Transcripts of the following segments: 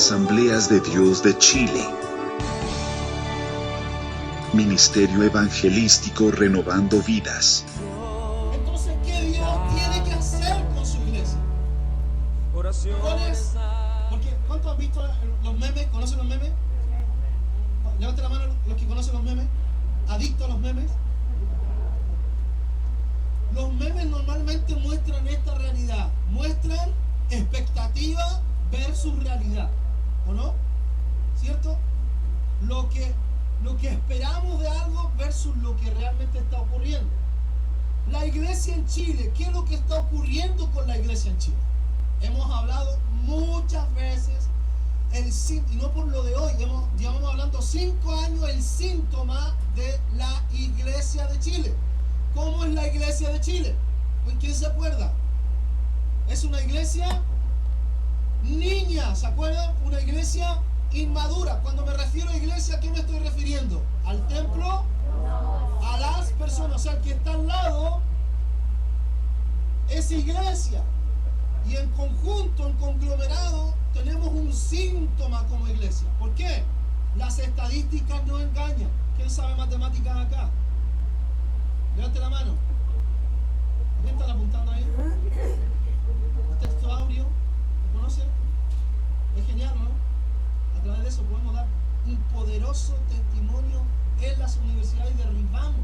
Asambleas de Dios de Chile. Ministerio Evangelístico Renovando Vidas. Entonces, ¿qué Dios tiene que hacer con su iglesia? ¿Cuál es? Porque, ¿cuántos han visto los memes? ¿Conocen los memes? Levanten la mano los que conocen los memes. ¿Adictos a los memes? Los memes normalmente muestran esta realidad. Muestran expectativa versus realidad. ¿O no? ¿Cierto? Lo que esperamos de algo versus lo que realmente está ocurriendo. La iglesia en Chile, ¿qué es lo que está ocurriendo con la iglesia en Chile? Hemos hablado muchas veces, y no por lo de hoy, llevamos hablando 5 años el síntoma de la iglesia de Chile. ¿Cómo es la iglesia de Chile? ¿Quién se acuerda? Es una iglesia niña, ¿se acuerdan? Una iglesia inmadura. Cuando me refiero a iglesia, ¿a qué me estoy refiriendo? ¿Al templo? A las personas. O sea, el que está al lado es iglesia. Y en conjunto, en conglomerado, tenemos un síntoma como iglesia. ¿Por qué? Las estadísticas no engañan. ¿Quién sabe matemáticas acá? Levante la mano. ¿Quién está apuntando ahí? Texto áureo. ¿Lo conocen? Es genial, ¿no? A través de eso podemos dar un poderoso testimonio en las universidades y derribamos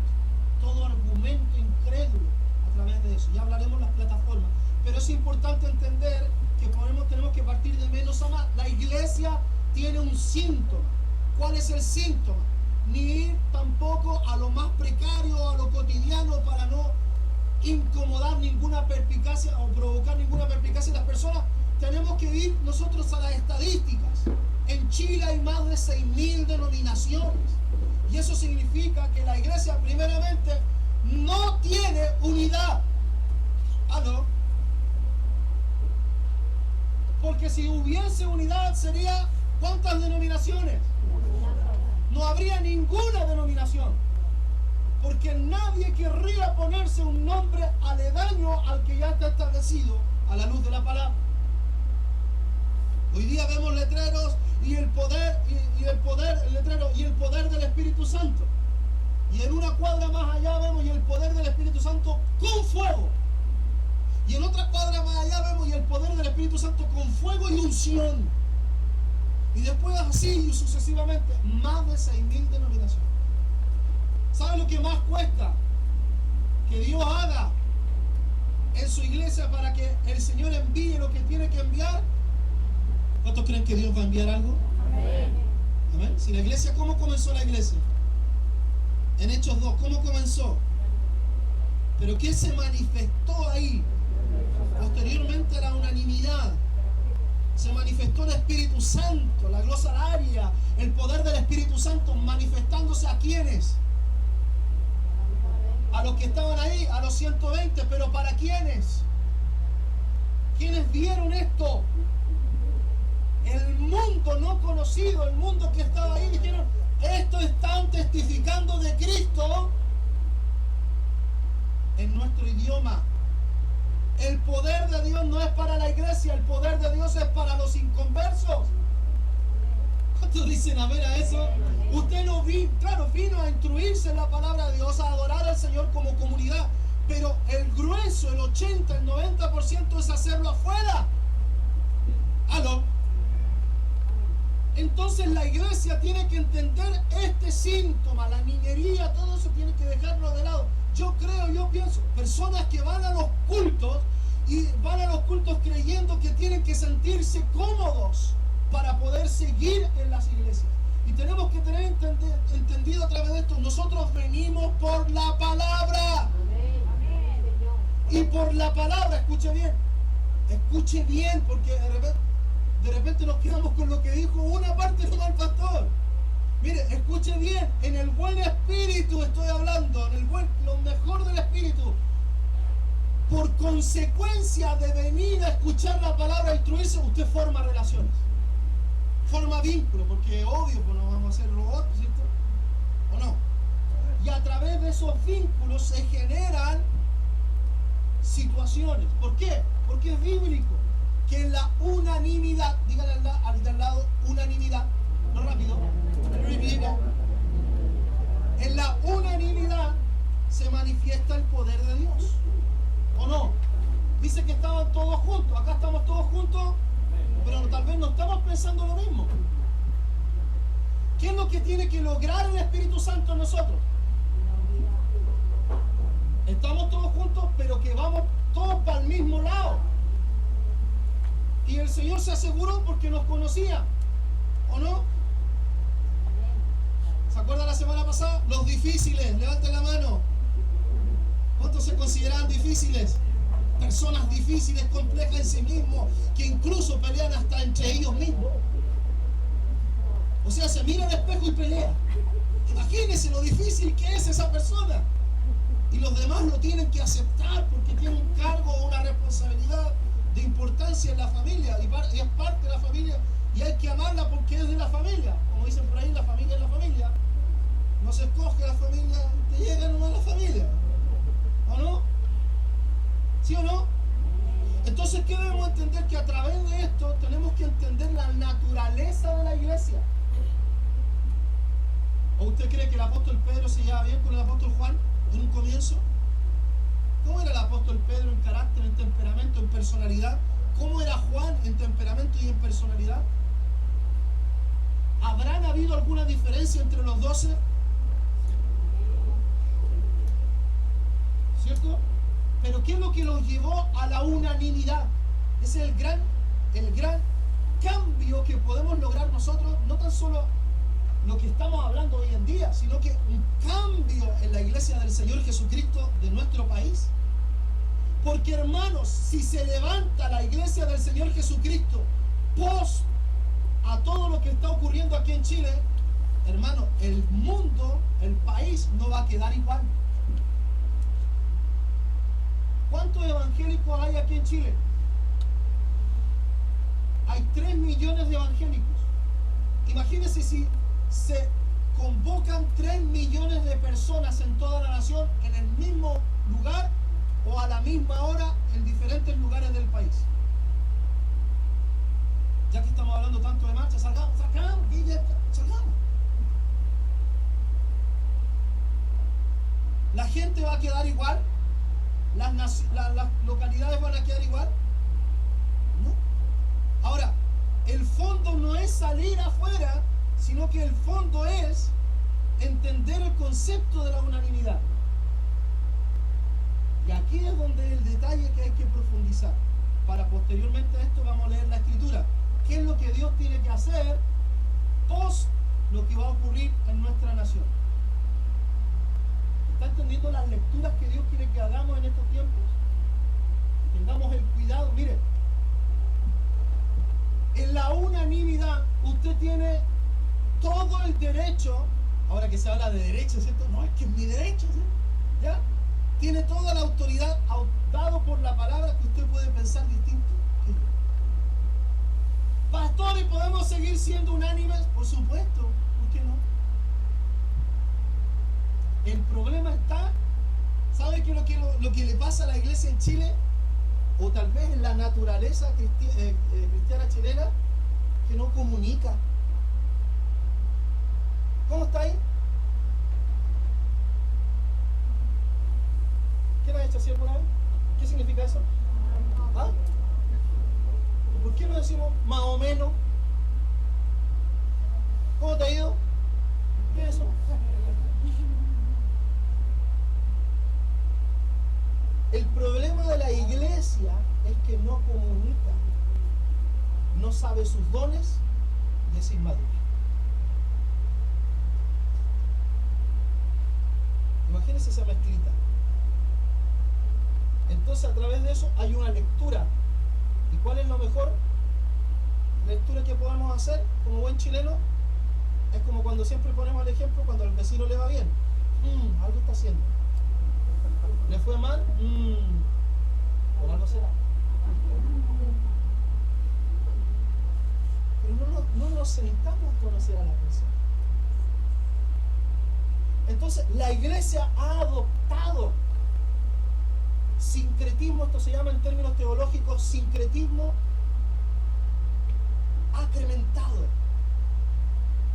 todo argumento incrédulo a través de eso. Ya hablaremos de las plataformas. Pero es importante entender que tenemos que partir de menos a más. La iglesia tiene un síntoma. ¿Cuál es el síntoma? Ni ir tampoco a lo más precario, a lo cotidiano, para no incomodar ninguna perspicacia o provocar ninguna perspicacia en las personas. Tenemos que ir nosotros a las estadísticas. En Chile hay más de 6.000 denominaciones. Y eso significa que la iglesia, primeramente, no tiene unidad. ¿Aló? Porque si hubiese unidad, sería ¿cuántas denominaciones? No habría ninguna denominación. Porque nadie querría ponerse un nombre aledaño al que ya está establecido a la luz de la palabra. Hoy día vemos letreros y el poder del Espíritu Santo. Y en una cuadra más allá vemos y el poder del Espíritu Santo con fuego. Y en otra cuadra más allá vemos y el poder del Espíritu Santo con fuego y unción. Y después así sucesivamente, más de 6.000 denominaciones. ¿Sabe lo que más cuesta? Que Dios haga en su iglesia para que el Señor envíe lo que tiene que enviar. ¿Cuántos creen que Dios va a enviar algo? Amén. Amén. Si la iglesia, ¿cómo comenzó la iglesia? En Hechos 2, ¿cómo comenzó? Pero ¿qué se manifestó ahí? Posteriormente la unanimidad. Se manifestó el Espíritu Santo, la glosalaria, el poder del Espíritu Santo manifestándose a quienes. A los que estaban ahí, a los 120, pero ¿para quiénes? ¿Quiénes vieron esto? El mundo no conocido, el mundo que estaba ahí, dijeron, estos están testificando de Cristo en nuestro idioma. El poder de Dios no es para la iglesia, el poder de Dios es para los inconversos. ¿Cuántos dicen a ver a eso? Usted no vino, claro, vino a instruirse en la palabra de Dios, a adorar al Señor como comunidad, pero el grueso, el 80, el 90% es hacerlo afuera. ¿Aló? Entonces la iglesia tiene que entender este síntoma, la niñería, todo eso tiene que dejarlo de lado. Yo pienso, personas que van a los cultos y van a los cultos creyendo que tienen que sentirse cómodos para poder seguir en las iglesias. Y tenemos que tener entendido a través de esto, nosotros venimos por la palabra. Y por la palabra, escuche bien, porque de repente nos quedamos con lo que dijo una parte del pastor. Mire, escuche bien, en el buen espíritu estoy hablando, lo mejor del espíritu. Por consecuencia de venir a escuchar la palabra, a instruirse, usted forma relaciones. Forma vínculos, porque obvio, pues no vamos a ser robots, ¿cierto? ¿O no? Y a través de esos vínculos se generan situaciones. ¿Por qué? Porque es bíblico que en la unanimidad, díganle al de al lado, pensando lo mismo. ¿Qué es lo que tiene que lograr el Espíritu Santo en nosotros? Estamos todos juntos, pero que vamos todos para el mismo lado. Y el Señor se aseguró porque nos conocía, ¿o no? ¿Se acuerdan la semana pasada? Los difíciles, levanten la mano. ¿Cuántos se consideraban difíciles? Personas difíciles, complejas en sí mismos, que incluso pelean hasta entre ellos mismos. O sea, se mira al espejo y pelea. Imagínense lo difícil que es esa persona. Y los demás lo tienen que aceptar porque tienen un cargo o una responsabilidad de importancia en la familia. Y es parte de la familia. Y hay que amarla porque es de la familia. Como dicen por ahí, la familia es la familia. No se escoge la familia, te llega nomás la familia. ¿O no? ¿Sí o no? Entonces, ¿qué debemos entender? Que a través de esto tenemos que entender la naturaleza de la iglesia. ¿O usted cree que el apóstol Pedro se lleva bien con el apóstol Juan en un comienzo? ¿Cómo era el apóstol Pedro en carácter, en temperamento, en personalidad? ¿Cómo era Juan en temperamento y en personalidad? ¿Habrán habido alguna diferencia entre los 12? ¿Cierto? Pero ¿qué es lo que los llevó a la unanimidad? Ese es el gran cambio que podemos lograr nosotros, no tan solo lo que estamos hablando hoy en día, sino que un cambio en la iglesia del Señor Jesucristo de nuestro país. Porque, hermanos, si se levanta la iglesia del Señor Jesucristo post a todo lo que está ocurriendo aquí en Chile, hermanos, el mundo, el país no va a quedar igual. ¿Cuántos evangélicos hay aquí en Chile? Hay 3 millones de evangélicos. Imagínense si se convocan 3 millones de personas en toda la nación en el mismo lugar o a la misma hora en diferentes lugares del país. Ya que estamos hablando tanto de marcha, salgamos, Guille, salgamos. ¿La gente va a quedar igual? ¿Las localidades van a quedar igual? No. Ahora, el fondo no es salir afuera, sino que el fondo es entender el concepto de la unanimidad. Y aquí es donde el detalle que hay que profundizar. Para posteriormente a esto vamos a leer la Escritura. ¿Qué es lo que Dios tiene que hacer post lo que va a ocurrir en nuestra nación? ¿Está entendiendo las lecturas que Dios quiere que hagamos en estos tiempos? Tengamos el cuidado. Mire, en la unanimidad usted tiene todo el derecho. Ahora que se habla de derecho, ¿cierto? No, es que es mi derecho, ¿sí? ¿Ya? Tiene toda la autoridad dado por la palabra que usted puede pensar distinto que yo. Pastores, ¿podemos seguir siendo unánimes? Por supuesto, ¿por qué no? El problema está, ¿sabe qué es lo que le pasa a la iglesia en Chile? O tal vez en la naturaleza cristiana chilena, que no comunica. ¿Cómo está ahí? ¿Quién ha hecho así alguna vez? ¿Qué significa eso? ¿Ah? ¿Por qué no decimos más o menos? ¿Cómo te ha ido? ¿Qué es eso? El problema de la iglesia es que no comunica, no sabe sus dones y es inmadura. Imagínense esa mezclita. Entonces, a través de eso hay una lectura. ¿Y cuál es la mejor lectura que podemos hacer como buen chileno? Es como cuando siempre ponemos el ejemplo, cuando al vecino le va bien. Algo está haciendo. ¿Le fue mal? Por algo será. Pero no nos sentamos a conocer a la persona. Entonces, la iglesia ha adoptado sincretismo, esto se llama en términos teológicos sincretismo acrementado,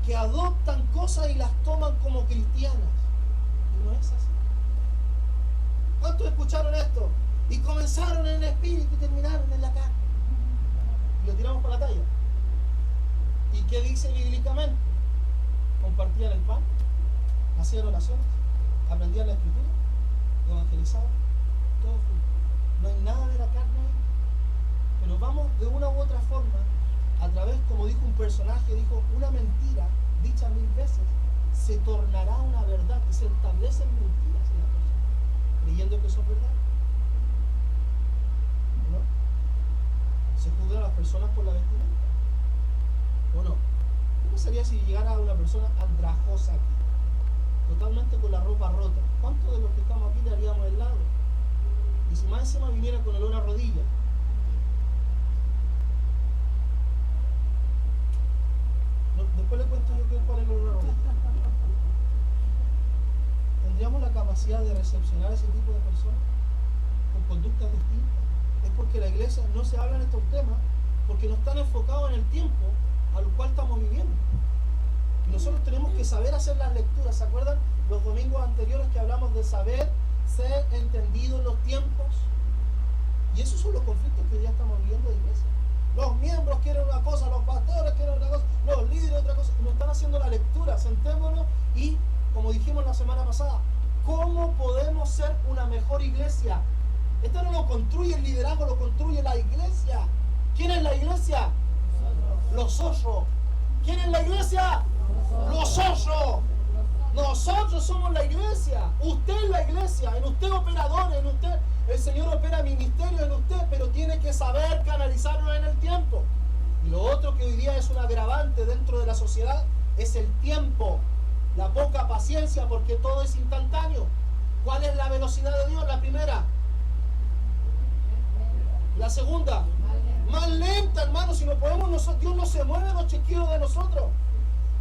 que adoptan cosas y las toman como cristianas. Y no es así. ¿Cuántos escucharon esto? Y comenzaron en el espíritu y terminaron en la carne. Y lo tiramos para la talla. qué dice bíblicamente? Compartían el pan, hacían oraciones, aprendían la escritura, evangelizaban, todo junto. No hay nada de la carne ahí. Pero vamos de una u otra forma, a través, como dijo un personaje, dijo, una mentira dicha 1000 veces se tornará una verdad, y se establecen mentiras en la persona, creyendo que son verdad. ¿No? Se juzgan a las personas por la vestimenta. ¿O no? ¿Qué pasaría si llegara una persona andrajosa aquí? Totalmente con la ropa rota. ¿Cuántos de los que estamos aquí le haríamos el lado? Y si más encima viniera con olor a rodilla. No, después le cuento yo cuál es el olor a rodilla. ¿Tendríamos la capacidad de recepcionar a ese tipo de personas con conductas distintas? Es porque la iglesia no se habla en estos temas porque no están enfocados en el tiempo al cual estamos viviendo. Y nosotros tenemos que saber hacer las lecturas. ¿Se acuerdan los domingos anteriores que hablamos de saber ser entendido en los tiempos? Y esos son los conflictos que hoy día estamos viviendo de iglesia. Los miembros quieren una cosa, los pastores quieren otra cosa, los líderes otra cosa. No están haciendo la lectura. Sentémonos y, como dijimos la semana pasada, ¿cómo podemos ser una mejor iglesia? Esto no lo construye el liderazgo, lo construye la iglesia. ¿Quién es la iglesia? Nosotros. ¿Quién es la iglesia? Nosotros. Nosotros somos la iglesia. Usted es la iglesia. En usted operadores, en usted el Señor opera ministerio en usted, pero tiene que saber canalizarlo en el tiempo. Y lo otro que hoy día es un agravante dentro de la sociedad es el tiempo, la poca paciencia, porque todo es instantáneo. ¿Cuál es la velocidad de Dios? La primera. La segunda, más lenta, hermano. Si no podemos, Dios no se mueve los chequeos de nosotros.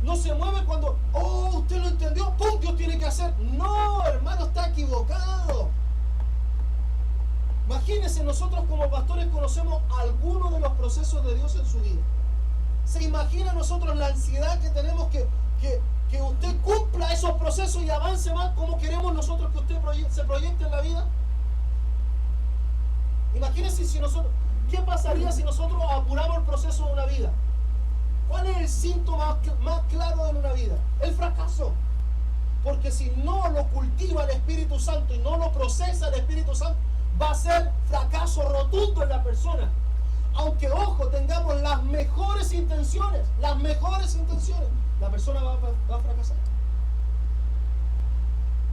No se mueve cuando, oh, usted lo entendió, ¡pum! Dios tiene que hacer. No, hermano, está equivocado. Imagínense, nosotros como pastores conocemos algunos de los procesos de Dios en su vida. ¿Se imagina nosotros la ansiedad que tenemos que usted cumpla esos procesos y avance más como queremos nosotros que usted se proyecte en la vida? Imagínense si nosotros, ¿qué pasaría si nosotros apuramos el proceso de una vida? ¿Cuál es el síntoma más claro de una vida? El fracaso. Porque si no lo cultiva el Espíritu Santo y no lo procesa el Espíritu Santo, va a ser fracaso rotundo en la persona. Aunque, ojo, tengamos las mejores intenciones, la persona va a fracasar.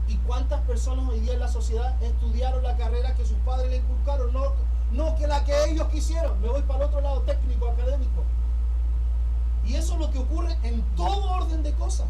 ¿Y cuántas personas hoy día en la sociedad estudiaron la carrera que sus padres le inculcaron? No que la que ellos quisieron. Me voy para el otro lado, técnico, académico. Y eso es lo que ocurre en todo orden de cosas.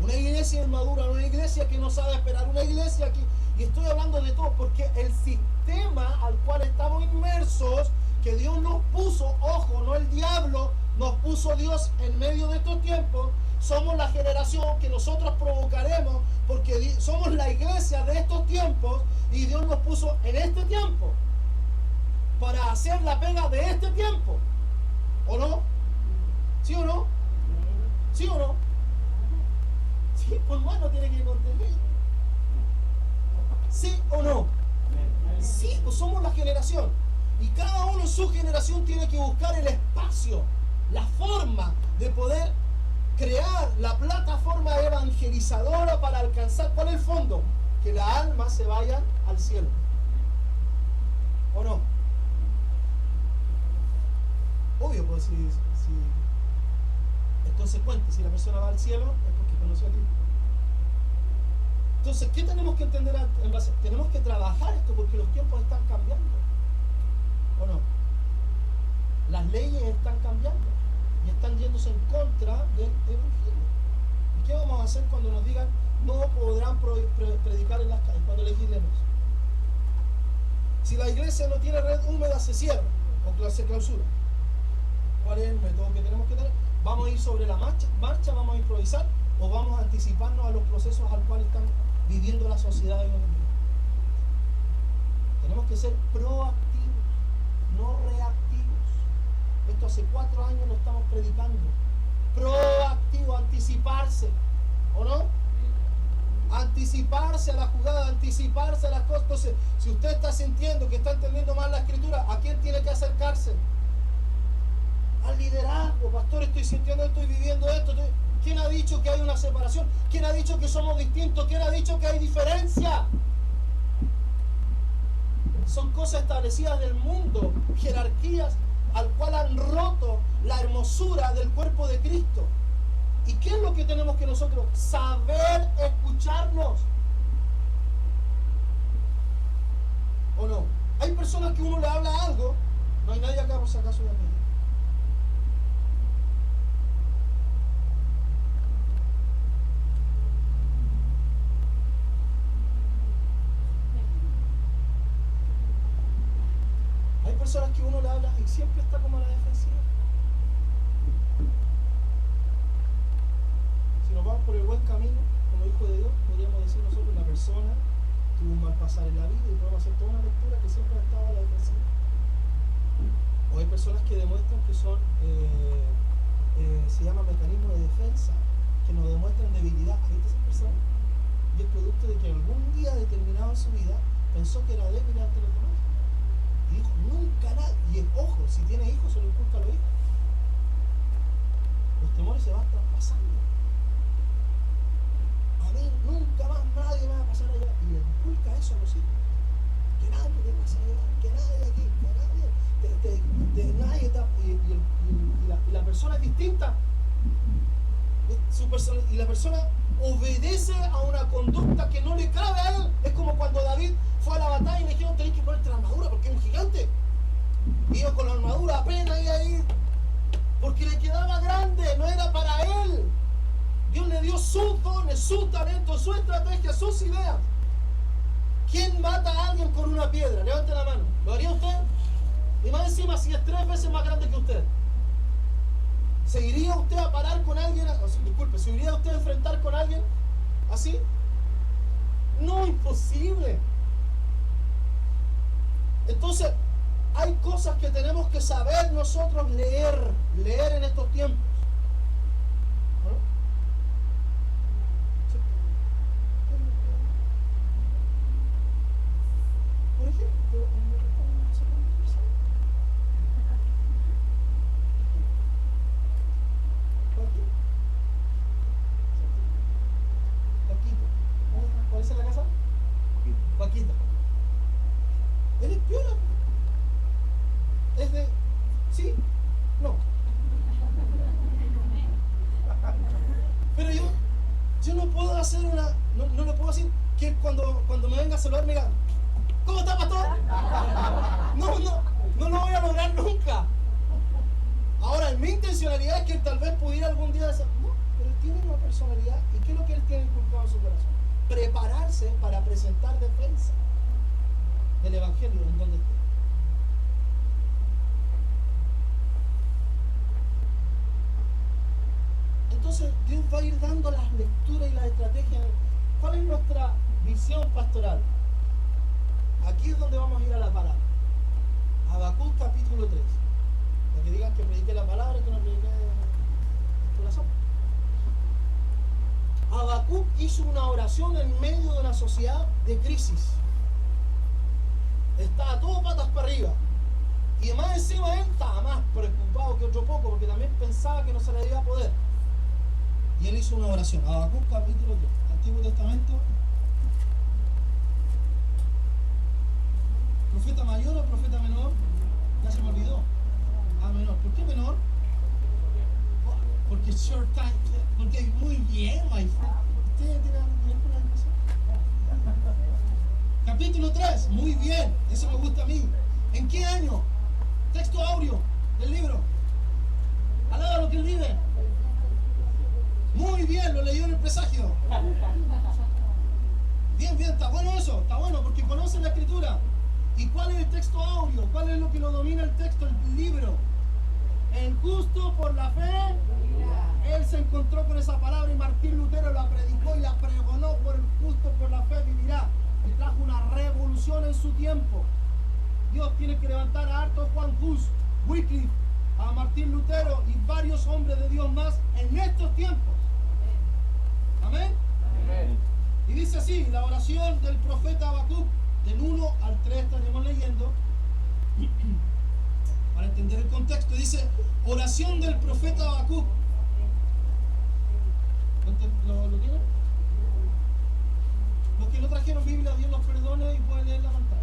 Una iglesia inmadura, una iglesia que no sabe esperar, una iglesia que... Y estoy hablando de todo porque el sistema al cual estamos inmersos, que Dios nos puso, ojo, no el diablo, nos puso Dios en medio de estos tiempos, somos la generación que nosotros provocaremos porque somos la iglesia de estos tiempos y Dios nos puso en este tiempo para hacer la pega de este tiempo. ¿O no? ¿Sí o no? ¿Sí o no? Sí, por mano tiene que contender. ¿Sí o no? Sí, pues somos la generación. Y cada uno en su generación tiene que buscar el espacio, la forma de poder crear la plataforma evangelizadora para alcanzar. ¿Cuál es el fondo? Que las almas se vayan al cielo. ¿O no? Obvio, pues si es consecuente. Si la persona va al cielo es porque conoció a Cristo. Entonces, ¿qué tenemos que entender en base? Tenemos que trabajar esto porque los tiempos están cambiando. ¿O no? Las leyes están cambiando y están yéndose en contra del evangelio. ¿Y qué vamos a hacer cuando nos digan no podrán predicar en las calles, cuando legislemos? Si la iglesia no tiene red húmeda, se cierra o se clausura. ¿Cuál es el método que tenemos que tener? ¿Vamos a ir sobre la marcha? ¿Vamos a improvisar? ¿O vamos a anticiparnos a los procesos al cual están viviendo la sociedad hoy en día? Tenemos que ser proactivos, no reactivos. Esto hace 4 años lo estamos predicando. Proactivo, anticiparse, ¿o no? Anticiparse a la jugada, anticiparse a las cosas. Entonces, si usted está sintiendo que está entendiendo mal la escritura, ¿a quién tiene que acercarse? Al liderazgo, pastor, estoy sintiendo esto, estoy viviendo esto. ¿Quién ha dicho que hay una separación? ¿Quién ha dicho que somos distintos? ¿Quién ha dicho que hay diferencia? Son cosas establecidas del mundo, jerarquías al cual han roto la hermosura del cuerpo de Cristo. ¿Y qué es lo que tenemos que nosotros? Saber escucharnos. ¿O no? Hay personas que uno le habla algo, no hay nadie acá por si acaso de mí. Hay personas que uno le habla y siempre está como a la defensiva. Si nos vamos por el buen camino, como hijo de Dios, podríamos decir nosotros, una persona tuvo un mal pasar en la vida y podemos hacer toda una lectura que siempre ha estado a la defensiva. O hay personas que demuestran que son, se llama mecanismo de defensa, que nos demuestran debilidad. Ahí está esa persona. Y es producto de que algún día determinado en su vida pensó que era débil ante los demás. Y dijo, nunca nadie. Y ojo, si tiene hijos, se lo inculca a los hijos. Los temores se van traspasando. A mí nunca más nadie me va a pasar allá. Y le inculca eso a los hijos. Que nadie te pase allá, que nadie aquí, que nadie está. Y la persona es distinta. Y la persona obedece a una conducta que no le cabe a él. Es como cuando David fue a la batalla y le dijeron, tenéis que ponerte la armadura porque es un gigante. Y iba con la armadura apenas y ahí, porque le quedaba grande, no era para él. Dios le dio sus dones, sus talentos, su estrategia, sus ideas. ¿Quién mata a alguien con una piedra? Levante la mano. ¿Lo haría usted? Y más encima si es 3 veces más grande que usted. ¿Se iría usted a parar con alguien? Disculpe, ¿se iría usted a enfrentar con alguien así? No, imposible. Entonces, hay cosas que tenemos que saber nosotros leer en estos tiempos. ¿No? Por ejemplo, ¿cuál es la casa? Paquita. Él es piola. Es de... ¿Sí? No. Pero yo no puedo hacer una... No le puedo decir que cuando me venga a saludar me diga, ¿cómo está, pastor? No lo voy a lograr nunca. Ahora, mi intencionalidad es que él tal vez pudiera algún día decir, no, pero él tiene una personalidad. ¿Y qué es lo que él tiene inculcado en su corazón? Prepararse para presentar defensa del Evangelio en donde esté. Entonces Dios va a ir dando las lecturas y las estrategias. ¿Cuál es nuestra visión pastoral? Aquí es donde vamos a ir a la palabra. Habacuc capítulo 3. Para que digan que prediqué la palabra y que no prediqué el corazón. Habacuc hizo una oración en medio de una sociedad de crisis. Estaba todo patas para arriba. Y además encima él estaba más preocupado que otro poco, porque también pensaba que no se le iba a poder. Y él hizo una oración. Habacuc capítulo 3, Antiguo Testamento. ¿Profeta mayor o profeta menor? Ya se me olvidó. Ah, menor. ¿Por qué menor? Porque short time. Porque muy bien, my friend. ¿Usted tiene algo que ver con la educación? Capítulo 3, muy bien. Eso me gusta a mí. ¿En qué año? Texto áureo del libro. Alaba lo que él vive. Muy bien, lo leyó en el presagio. Bien, está bueno eso. Está bueno porque conoce la escritura. ¿Y cuál es el texto áureo? ¿Cuál es lo que lo domina el texto, el libro? El justo por la fe. Él se encontró con esa palabra y Martín Lutero la predicó y la pregonó. Por el justo por la fe vivirá. Y trajo una revolución en su tiempo. Dios tiene que levantar a Arthur Juan Hus, Wycliffe, a Martín Lutero y varios hombres de Dios más en estos tiempos. Amén. Amén. Y dice así, la oración del profeta Habacuc, del 1 al 3 estaremos leyendo. para entender el contexto. Dice, oración del profeta Habacuc. ¿Lo tienen? Los que no trajeron Biblia, Dios los perdone y pueden leer la pantalla.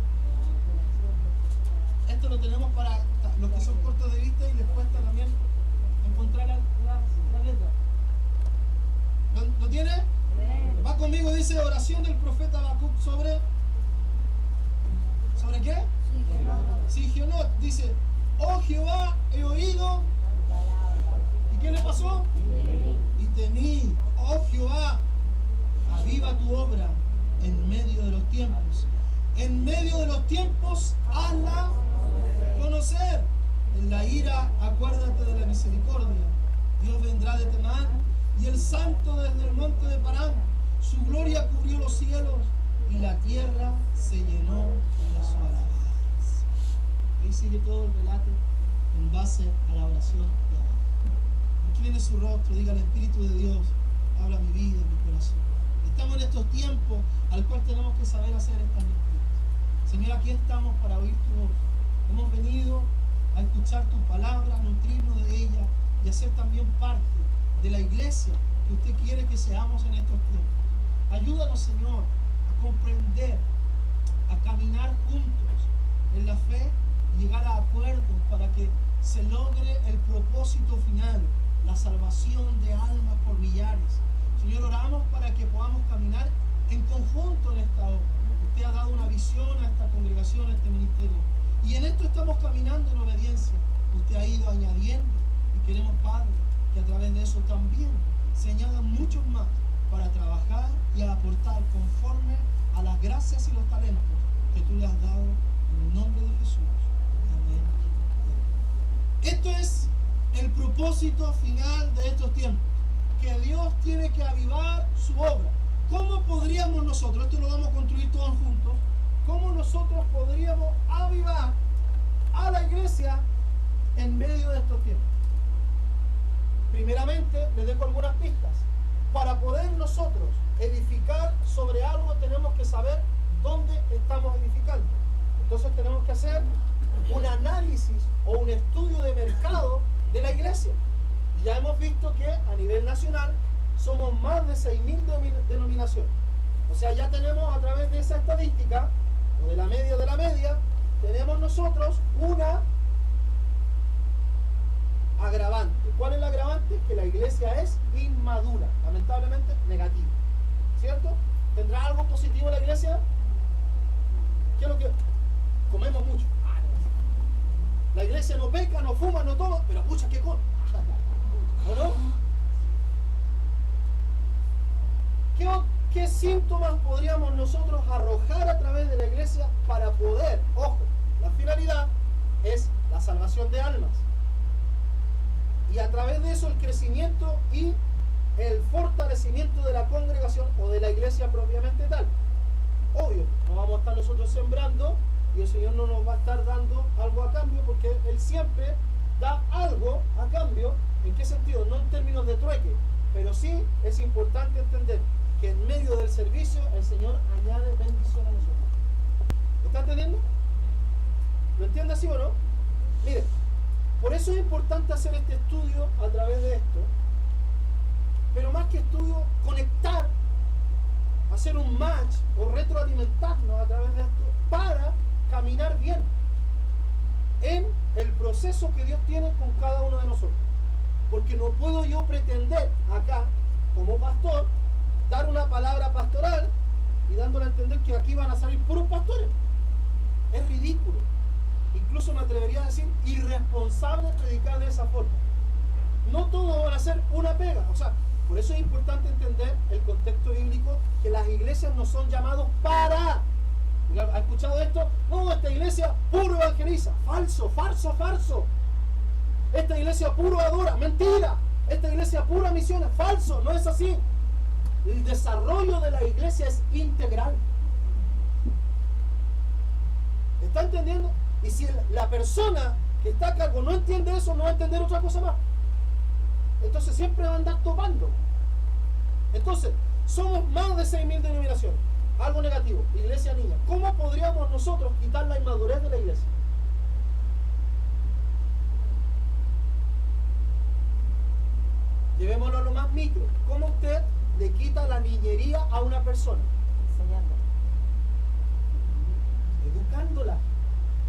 Esto lo tenemos para los que son cortos de vista y les cuesta también encontrar la letra. ¿Lo tiene? Va conmigo, dice oración del profeta Habacuc sobre qué? Sigionot. Dice, oh Jehová, he oído. ¿Y qué le pasó? Y temí. Oh Jehová, aviva tu obra en medio de los tiempos. En medio de los tiempos, hazla conocer. En la ira, acuérdate de la misericordia. Dios vendrá de Temán y el santo desde el monte de Parán. Su gloria cubrió los cielos y la tierra se llenó de su alabanza. Ahí sigue todo el relato en base a la oración de Habacuc. Incline su rostro, diga: el Espíritu de Dios habla mi vida, mi corazón. Estamos en estos tiempos al cual tenemos que saber hacer estas lecturas. Señor, aquí estamos para oír tu voz. Hemos venido a escuchar tu palabra, a nutrirnos de ella y a ser también parte de la iglesia que usted quiere que seamos en estos tiempos. Ayúdanos, Señor, a comprender, a caminar juntos en la fe y llegar a acuerdos para que se logre el propósito final, la salvación de almas por millares. Señor, oramos para que podamos caminar en conjunto en esta obra. Usted ha dado una visión a esta congregación, a este ministerio. Y en esto estamos caminando en obediencia. Usted ha ido añadiendo y queremos, Padre, que a través de eso también se añadan muchos más para trabajar y a aportar conforme a las gracias y los talentos que tú le has dado en el nombre de Jesús. Amén. Esto es el propósito final de estos tiempos, que Dios tiene que avivar su obra. ¿Cómo podríamos nosotros, esto lo vamos a construir todos juntos, cómo nosotros podríamos avivar a la iglesia en medio de estos tiempos? Primeramente, les dejo algunas pistas. Para poder nosotros edificar sobre algo, tenemos que saber dónde estamos edificando. Entonces tenemos que hacer un análisis o un estudio de mercado de la iglesia. Y ya hemos visto que a nivel nacional somos más de 6.000 denominaciones. O sea, ya tenemos a través de esa estadística, o de la media, tenemos nosotros una agravante. ¿Cuál es el agravante? Que la iglesia es inmadura, lamentablemente negativa. ¿Cierto? ¿Tendrá algo positivo la iglesia? ¿Qué es lo que? Comemos mucho. La iglesia no peca, no fuma, no toma, pero pucha, ¿qué come? ¿O no? ¿Qué síntomas podríamos nosotros arrojar a través de la iglesia para poder, ojo, la finalidad es la salvación de almas? Y a través de eso el crecimiento y el fortalecimiento de la congregación o de la iglesia propiamente tal. Obvio, no vamos a estar nosotros sembrando y el Señor no nos va a estar dando algo a cambio, porque Él siempre da algo a cambio. ¿En qué sentido? No en términos de trueque, pero sí es importante entender que en medio del servicio el Señor añade bendición a nosotros. ¿Está entendiendo? ¿Lo entiende así o no? Mire, por eso es importante hacer este estudio a través de esto, pero más que estudio, conectar, hacer un match o retroalimentarnos a través de esto para caminar bien en el proceso que Dios tiene con cada uno de nosotros. Porque no puedo yo pretender acá, como pastor, dar una palabra pastoral y dándole a entender que aquí van a salir puros pastores. Es ridículo. Incluso me atrevería a decir irresponsable predicar de esa forma. No todos van a ser una pega. O sea, por eso es importante entender el contexto bíblico, que las iglesias no son llamados para. ¿Ha escuchado esto? No, esta iglesia puro evangeliza. Falso, falso, falso. Esta iglesia puro adora. Mentira. Esta iglesia pura misiona. Falso, no es así. El desarrollo de la iglesia es integral. ¿Está entendiendo? Y si la persona que está a cargo no entiende eso, no va a entender otra cosa más. Entonces siempre va a andar topando. Entonces, somos más de 6.000 denominaciones. Algo negativo, iglesia niña. ¿Cómo podríamos nosotros quitar la inmadurez de la iglesia? Llevémoslo a lo más micro. ¿Cómo usted le quita la niñería a una persona? Enseñando. Educándola,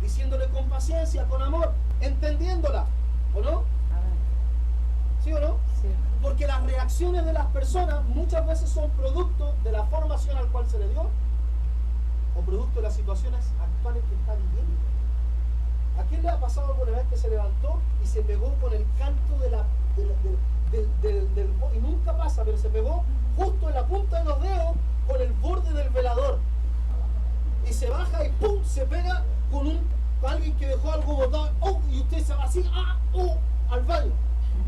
diciéndole con paciencia, con amor, entendiéndola, ¿o no? Amén. ¿Sí o no? Sí. Porque las reacciones de las personas muchas veces son producto de la formación al cual se le dio o producto de las situaciones actuales que está viviendo. ¿A quién le ha pasado alguna vez que se levantó y se pegó con el canto y nunca pasa, pero se pegó justo en la punta de los dedos con el borde del velador? Y se baja y ¡pum! Se pega con alguien que dejó algo botado. ¡Oh! Y usted se va así al baño.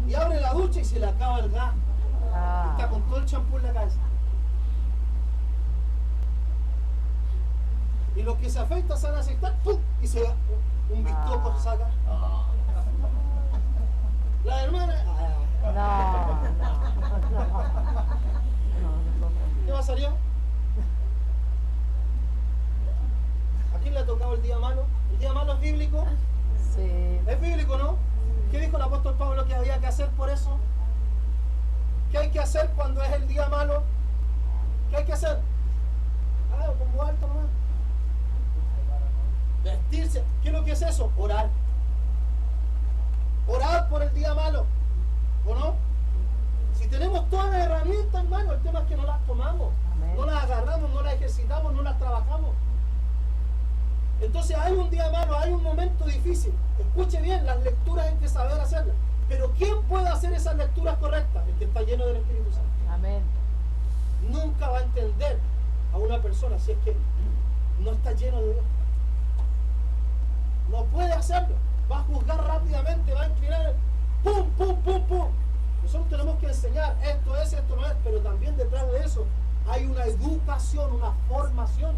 Y abre la ducha y se le acaba el gas. Está con todo el champú en la cabeza. Y los que se afeitan se van a aceptar, ¡pum! Y se va un bistoco se saca. La hermana. ¿Qué pasaría? ¿A quién le ha tocado el día malo? ¿El día malo es bíblico? Sí. Es bíblico, ¿no? ¿Qué dijo el apóstol Pablo que había que hacer por eso? ¿Qué hay que hacer cuando es el día malo? ¿Qué hay que hacer? Con voz alta nomás. Vestirse. ¿Qué es lo que es eso? Orar. Orar por el día malo. ¿O no? Si tenemos todas las herramientas, hermano, el tema es que no las tomamos. Amén. No las agarramos, no las ejercitamos, no las trabajamos. Entonces hay un día malo, hay un momento difícil. Escuche bien, las lecturas hay que saber hacerlas. Pero ¿quién puede hacer esas lecturas correctas? El que está lleno del Espíritu Santo. Amén. Nunca va a entender a una persona si es que no está lleno de Dios. No puede hacerlo. Va a juzgar rápidamente, va a inclinar. ¡Pum, pum, pum, pum! Nosotros tenemos que enseñar, esto es, esto no es, pero también detrás de eso hay una educación, una formación.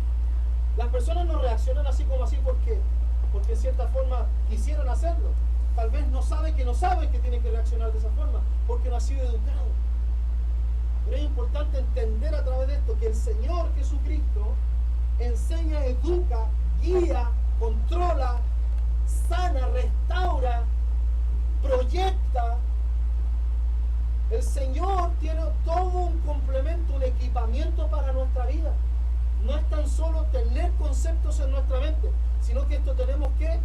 Las personas no reaccionan así como así porque en cierta forma quisieron hacerlo. Tal vez no saben que tienen que reaccionar de esa forma, porque no ha sido educado. Pero es importante entender a través de esto que el Señor Jesucristo enseña, educa, guía, controla, sana, restaura, proyecta. El Señor tiene todo un complemento, un equipamiento para nuestra vida. No es tan solo tener conceptos en nuestra mente, sino que esto tenemos que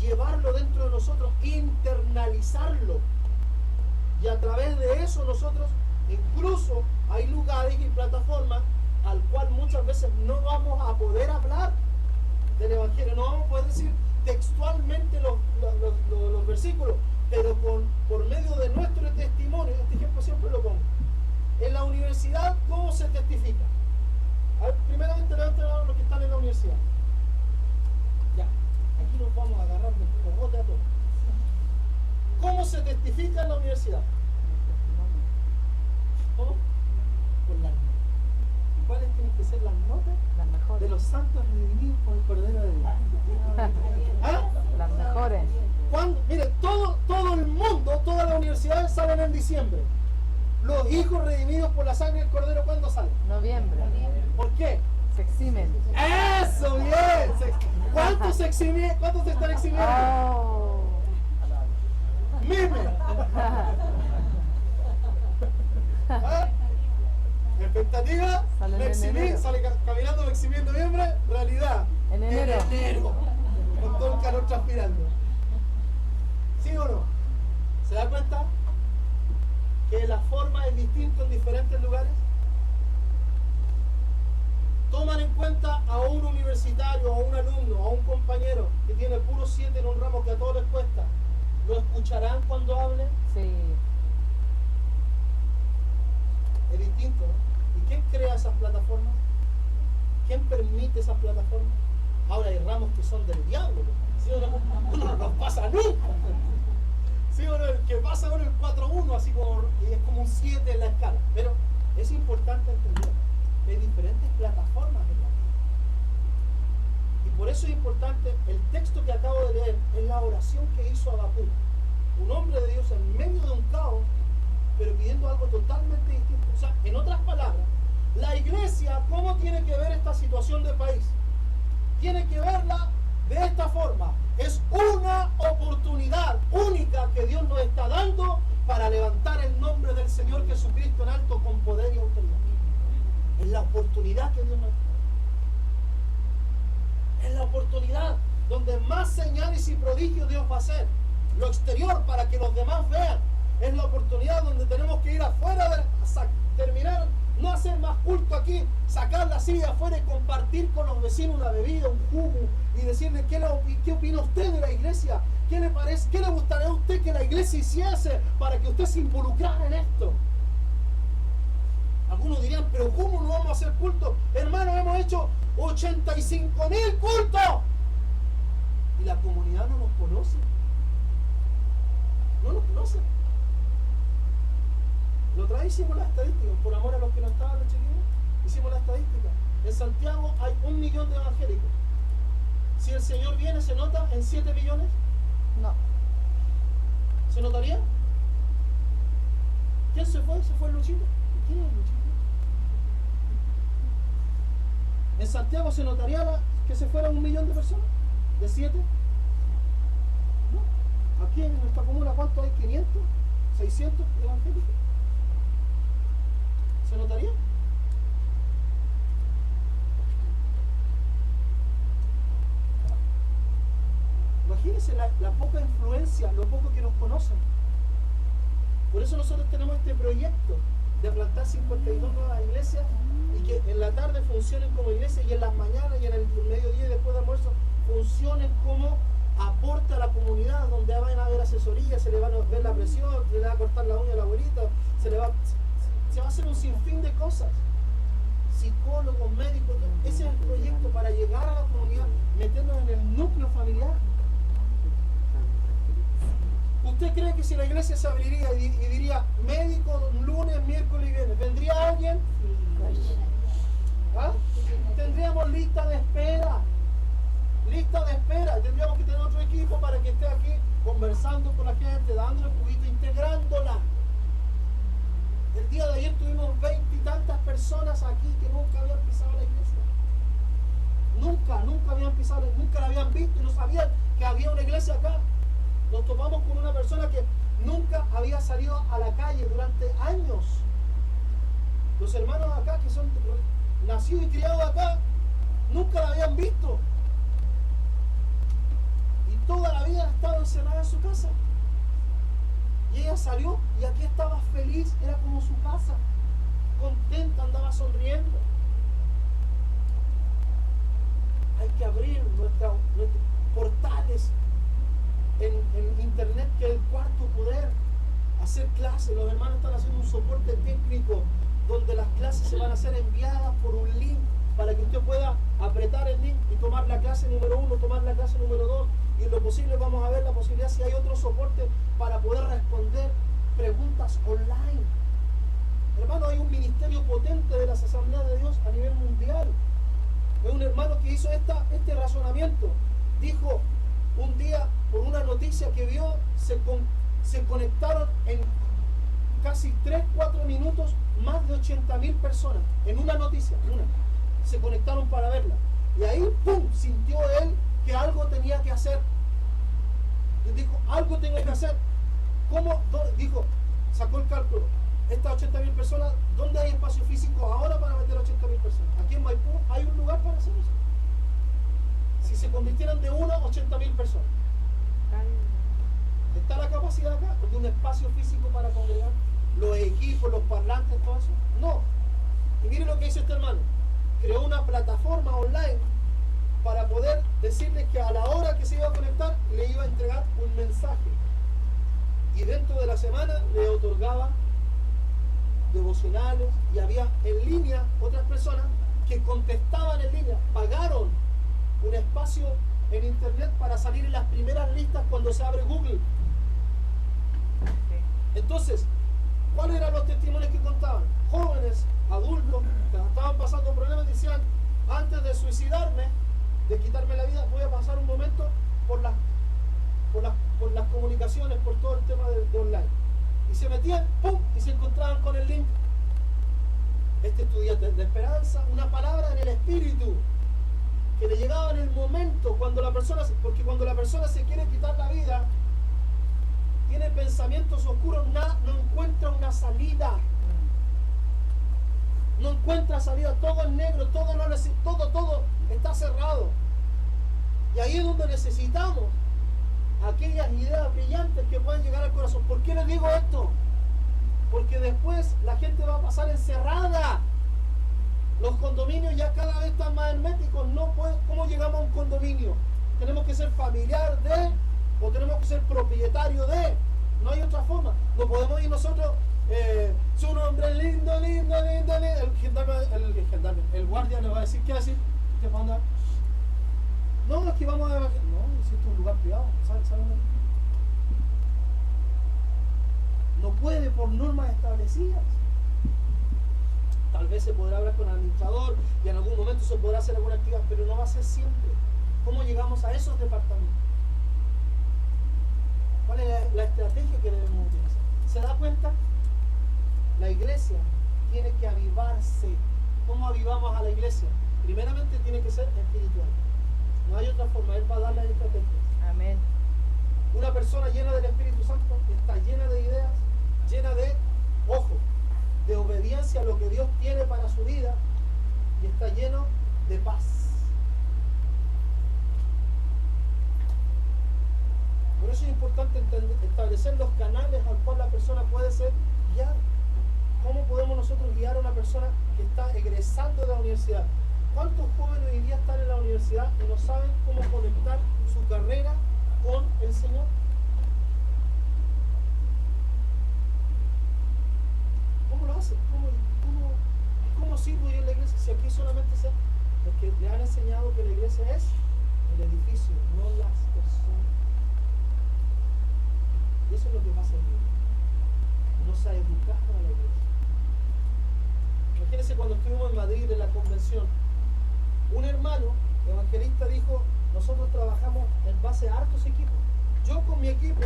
llevarlo dentro de nosotros, internalizarlo. Y a través de eso nosotros, incluso hay lugares y plataformas al cual muchas veces no vamos a poder hablar del Evangelio, no vamos a poder decir textualmente los versículos, pero por medio de nuestro testimonio. Este ejemplo siempre lo pongo. En la universidad, ¿cómo se testifica? A ver, primeramente levanten la mano los que están en la universidad. Ya, aquí nos vamos a agarrar de cogote a todos. ¿Cómo se testifica en la universidad? ¿Cómo? Con las notas. ¿Y cuáles tienen que ser las notas? Las mejores. De los santos redimidos por el Cordero de Dios. ¿Ah? Las mejores. Mire, todo el mundo, todas las universidades salen en diciembre. Los hijos redimidos por la sangre del Cordero, ¿cuándo salen? Noviembre. ¿Por qué? Se eximen. ¡Eso, bien! ¿Cuántos se exhiben? ¿Cuántos se están exhibiendo? Oh. ¡Mime! ¿Ah? Expectativa, Salen me en exhibí, enero. sale caminando, me exhibí en noviembre, realidad. En enero. Con todo el calor transpirando. ¿Sí o no? ¿Se da cuenta? Que la forma es distinta en diferentes lugares. Toman en cuenta a un universitario, a un alumno, a un compañero que tiene puro 7 en un ramo que a todos les cuesta. ¿Lo escucharán cuando hable? Sí. Es distinto, ¿no? ¿Y quién crea esas plataformas? ¿Quién permite esas plataformas? Ahora hay ramos que son del diablo, ¿no? ¿Sí o no? No nos pasa nunca. ¿Sí o no? El que pasa con el 4-1, así como, y es como un 7 en la escala. Pero es importante entender que hay diferentes plataformas en la vida. Y por eso es importante, el texto que acabo de leer es la oración que hizo Habacuc, un hombre de Dios en medio de un caos, pero pidiendo algo totalmente distinto. O sea, en otras palabras, la iglesia, ¿cómo tiene que ver esta situación del país? Tiene que verla de esta forma. Es una oportunidad única que Dios nos está dando para levantar el nombre del Señor Jesucristo en alto con poder y autoridad. Es la oportunidad que Dios nos da. Es la oportunidad donde más señales y prodigios Dios va a hacer. Lo exterior para que los demás vean. Es la oportunidad donde tenemos que ir afuera, terminar, no hacer más culto aquí, sacar la silla afuera y compartir con los vecinos una bebida, un jugo, y decirle qué opina usted de la iglesia, qué le parece, qué le gustaría a usted que la iglesia hiciese para que usted se involucrara en esto. Algunos dirían, pero ¿cómo no vamos a hacer culto? Hermanos, hemos hecho 85,000 cultos y la comunidad no nos conoce. No nos conoce. Lo otra vez hicimos la estadística, por amor a los que no estaban, los chiquillos, hicimos la estadística. En Santiago hay 1 millón de evangélicos. Si el Señor viene, ¿se nota en 7 millones? No. ¿Se notaría? ¿Quién se fue? ¿Se fue el Luchito? ¿Quién es el Luchito? ¿En Santiago se notaría que se fueran 1 millón de personas? ¿De 7? No. Aquí en nuestra comuna, ¿cuánto hay? ¿500? ¿600 evangélicos? ¿Se notaría? Imagínense la poca influencia, lo poco que nos conocen. Por eso nosotros tenemos este proyecto de plantar 52 nuevas iglesias y que en la tarde funcionen como iglesia y en las mañanas y en el mediodía y después de almuerzo funcionen como aporte a la comunidad, donde van a haber asesoría, se le va a ver la presión, se le va a cortar la uña a la abuelita, se va a hacer un sinfín de cosas. Psicólogos, médicos, ese es el proyecto para llegar a la comunidad, meternos en el núcleo familiar. ¿Usted cree que si la iglesia se abriría y diría médico lunes, miércoles y viernes, vendría alguien? ¿Ah? Tendríamos lista de espera. Lista de espera. Tendríamos que tener otro equipo para que esté aquí conversando con la gente, dándole un poquito, integrándola. El día de ayer tuvimos 20 y tantas personas aquí que nunca habían pisado la iglesia. Nunca habían pisado, nunca la habían visto y no sabían que había una iglesia acá. Nos topamos con una persona que nunca había salido a la calle durante años. Los hermanos acá que son nacidos y criados acá, nunca la habían visto. Y toda la vida ha estado encerrada en su casa. Y ella salió y aquí estaba feliz, era como su casa, contenta, andaba sonriendo. Hay que abrir nuestros portales en internet, que es el cuarto poder, hacer clases. Los hermanos están haciendo un soporte técnico donde las clases se van a ser enviadas por un link para que usted pueda apretar el link y tomar la clase número 1, tomar la clase número 2, y en lo posible vamos a ver la posibilidad si hay otro soporte para poder responder preguntas online. Hermano, hay un ministerio potente de las Asambleas de Dios a nivel mundial. Es un hermano que hizo este razonamiento. Dijo un día, por una noticia que vio, se conectaron en casi 3-4 minutos más de 80,000 personas en una noticia, se conectaron para verla, y ahí ¡pum!, sintió él que algo tenía que hacer. Y dijo, algo tengo que hacer. ¿Cómo? Dijo, sacó el cálculo, estas 80,000 personas, ¿dónde hay espacio físico ahora para meter 80,000 personas? Aquí en Maipú hay un lugar para hacer eso. Si se convirtieran de 1 a 80,000 personas, ¿está la capacidad acá? ¿Porque un espacio físico para congregar? ¿Los equipos, los parlantes, todo eso? No. Y mire lo que hizo este hermano. Creó una plataforma online para poder decirles que a la hora que se iba a conectar le iba a entregar un mensaje. Y dentro de la semana le otorgaba devocionales, y había en línea otras personas que contestaban en línea. Pagaron un espacio en internet para salir en las primeras listas cuando se abre Google. Entonces, ¿cuáles eran los testimonios que contaban? Jóvenes, adultos, que estaban pasando problemas, decían, antes de suicidarme, de quitarme la vida, voy a pasar un momento por las comunicaciones, por todo el tema de online. Y se metían, ¡pum!, y se encontraban con el link. Este estudiante de esperanza, una palabra en el espíritu, que le llegaba en el momento, porque cuando la persona se quiere quitar la vida, tiene pensamientos oscuros, no encuentra una salida. No encuentra salida, todo es negro, todo está cerrado. Y ahí es donde necesitamos aquellas ideas brillantes que pueden llegar al corazón. ¿Por qué les digo esto? Porque después la gente va a pasar encerrada. Los condominios ya cada vez están más herméticos. ¿Cómo llegamos a un condominio? Tenemos que ser familiar de, o tenemos que ser propietario de. No hay otra forma. No podemos ir nosotros, su nombre lindo. El guardia le va a decir, ¿qué va a decir? ¿Qué va a andar? No, es que vamos a... No, es un lugar privado. ¿Saben? No puede por normas establecidas. Tal vez se podrá hablar con el administrador y en algún momento se podrá hacer alguna actividad, pero no va a ser siempre. ¿Cómo llegamos a esos departamentos? ¿Cuál es la estrategia que debemos utilizar? ¿Se da cuenta? La iglesia tiene que avivarse. ¿Cómo avivamos a la iglesia? Primeramente tiene que ser espiritual. No hay otra forma. Él va a dar las estrategias. Amén. Una persona llena del Espíritu Santo está llena de ideas, llena de, de obediencia a lo que Dios tiene para su vida y está lleno de paz. Por eso es importante establecer los canales al cual la persona puede ser guiada. ¿Cómo podemos nosotros guiar a una persona que está egresando de la universidad? ¿Cuántos jóvenes hoy día están en la universidad y no saben cómo conectar su carrera con el Señor? ¿Cómo lo hacen? ¿Cómo sirvo yo en la iglesia? Si aquí solamente sé los que le han enseñado que la iglesia es el edificio, no las personas. Y eso es lo que pasa en la iglesia. No se ha educado a la iglesia. Imagínense cuando estuvimos en Madrid en la convención, un hermano evangelista dijo, nosotros trabajamos en base a hartos equipos. Yo con mi equipo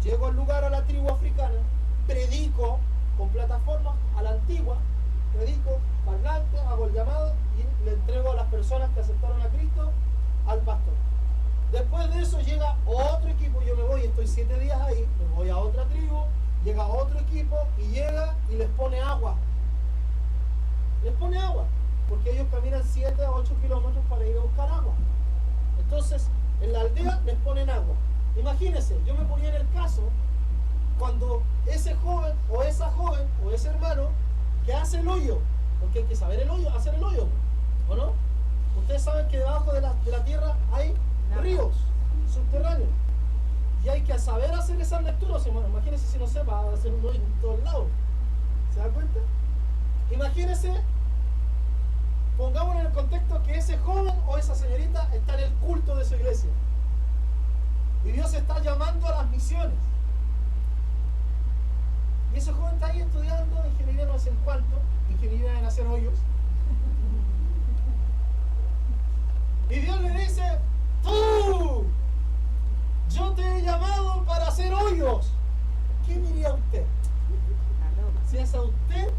llego al lugar, a la tribu africana, predico con plataformas a la antigua, predico parlante, hago el llamado y le entrego a las personas que aceptaron a Cristo al pastor. Después de eso llega otro equipo, yo me voy, estoy 7 días ahí, me voy a otra tribu, llega otro equipo y llega y les pone agua. Les pone agua, porque ellos caminan 7 a 8 kilómetros para ir a buscar agua. Entonces, en la aldea les ponen agua. Imagínense, yo me ponía en el caso cuando ese joven o esa joven o ese hermano que hace el hoyo, porque hay que saber el hoyo, hacer el hoyo, ¿o no? Ustedes saben que debajo de la tierra hay ríos subterráneos y hay que saber hacer esas lecturas. Imagínense si no sepa hacer un hoyo en todos lados. ¿Se dan cuenta? Imagínense, pongámonos en el contexto que ese joven o esa señorita está en el culto de su iglesia y Dios está llamando a las misiones y ese joven está ahí estudiando ingeniería no sé en cuánto, ingeniería en hacer hoyos, y Dios le dice, tú, yo te he llamado para hacer hoyos. ¿Qué diría usted? Si es a usted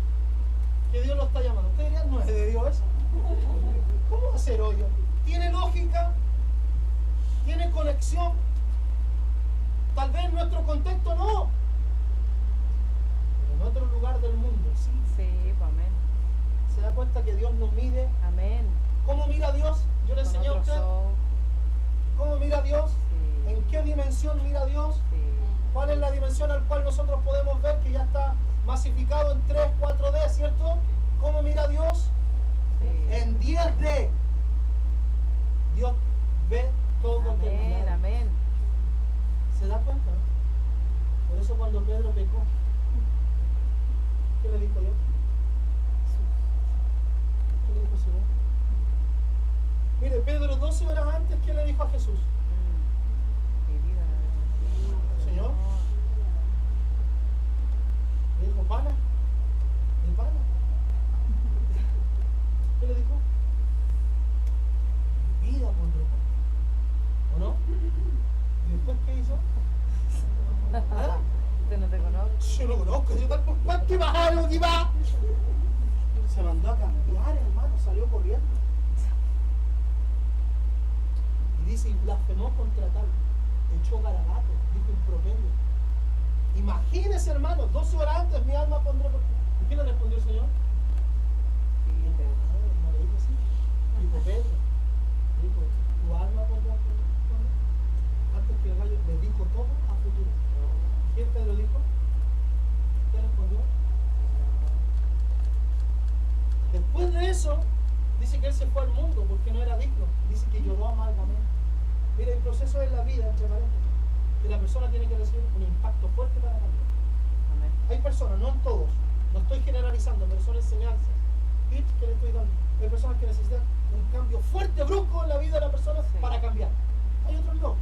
que Dios lo está llamando, usted diría, no es de Dios eso. ¿Cómo hacer hoyo? ¿Tiene lógica? ¿Tiene conexión? Tal vez en nuestro contexto no, pero en otro lugar del mundo sí. Sí, pues amén. ¿Se da cuenta que Dios nos mide? Amén. ¿Cómo mira Dios? Yo le enseñé a usted. ¿Cómo mira Dios? Sí. ¿En qué dimensión mira Dios? Sí. ¿Cuál es la dimensión al cual nosotros podemos ver que ya está masificado en 3, 4D, ¿cierto? ¿Cómo mira Dios? Sí. En 10D. Dios ve todo. Amén, amén. ¿Se da cuenta? Por eso cuando Pedro pecó, ¿qué le dijo Dios? ¿Qué le dijo el Señor? Mire, Pedro 12 horas antes, ¿qué le dijo a Jesús? Señor, le dijo, pana, mi pana. ¿Qué le dijo? Vida por Dios. ¿O no? ¿Y después qué hizo? ¿Ah? Usted no te conoce. Yo lo conozco, yo tal por cual que bajaron y va. Se mandó a cambiar, hermano, salió corriendo. Y dice, y blasfemó contra tal. Echó garabato, dijo improperio. Imagínese, hermano, 12 horas antes mi alma pondré por ti. ¿Y qué le respondió el Señor? No le dijo así. Dijo Pedro. Dijo, tu alma pondrá por ti. Antes que el gallo le dijo todo a futuro. ¿Quién Pedro dijo? ¿Qué respondió? Después de eso, dice que él se fue al mundo porque no era digno. Dice que lloró amargamente. Mira, el proceso en la vida, entre paréntesis, que la persona tiene que recibir un impacto fuerte para cambiar. Amén. Hay personas, no en todos, no estoy generalizando, pero son enseñanzas, tips que le estoy dando. Hay personas que necesitan un cambio fuerte, brusco en la vida de la persona para cambiar. Hay otros no.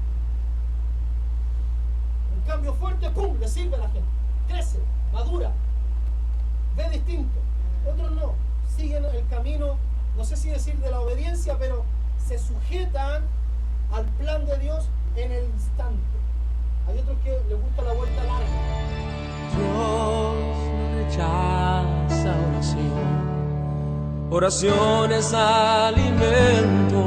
Un cambio fuerte, ¡pum!, le sirve a la gente. Crece, madura, ve distinto. Otros no, siguen el camino, no sé si decir de la obediencia, pero se sujetan al plan de Dios en el instante. Hay otros que les gusta la vuelta larga. Dios no rechaza oración, oración es alimento.